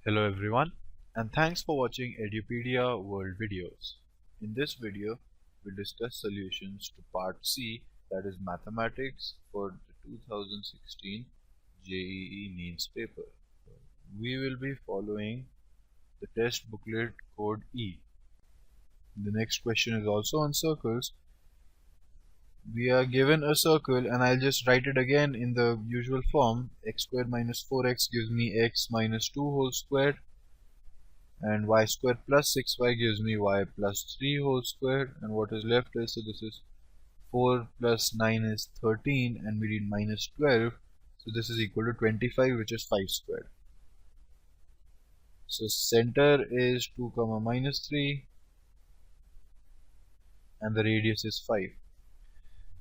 Hello everyone, and thanks for watching Edupedia World Videos. In this video, we discuss solutions to Part C, that is Mathematics, for the 2016 JEE Mains paper. We will be following the test booklet code E. The next question is also on circles. We are given a circle, and I'll just write it again in the usual form. X squared minus 4x gives me x minus 2 whole squared, and y squared plus 6y gives me y plus 3 whole squared, and what is left is, so this is 4 plus 9 is 13, and we need minus 12, so this is equal to 25, which is 5 squared. So center is 2 comma minus 3, and the radius is 5.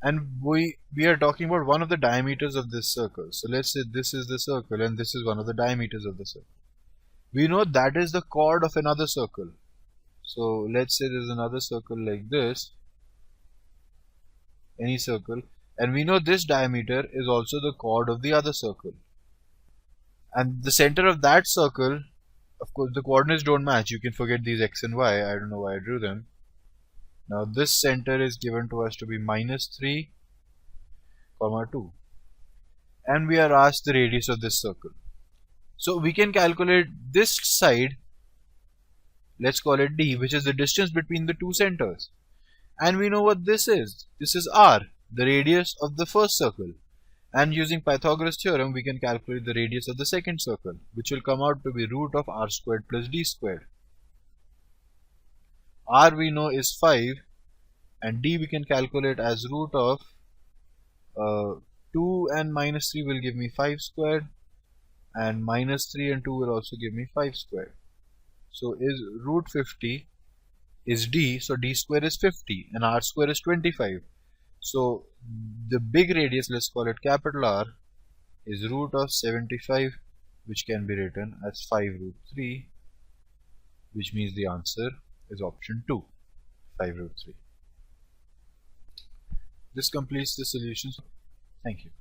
And we are talking about one of the diameters of this circle. So let's say this is the circle and this is one of the diameters of the circle. We know that is the chord of another circle. So let's say there's another circle like this, any circle, and we know this diameter is also the chord of the other circle. And the center of that circle, of course the coordinates don't match, you can forget these x and y, I don't know why I drew them. Now this center is given to us to be minus 3 comma 2, and we are asked the radius of this circle. So we can calculate this side, let's call it d, which is the distance between the two centers, and we know what this is. This is r, the radius of the first circle, and using Pythagoras theorem we can calculate the radius of the second circle, which will come out to be root of r squared plus d squared. R we know is 5, and d we can calculate as root of 2 and minus 3 will give me 5 squared, and minus 3 and 2 will also give me 5 squared. So is root 50 is d, so d square is 50 and r square is 25. So the big radius, let's call it capital R, is root of 75, which can be written as 5 root 3, which means the answer is option 2, 5 root 3. This completes the solution. Thank you.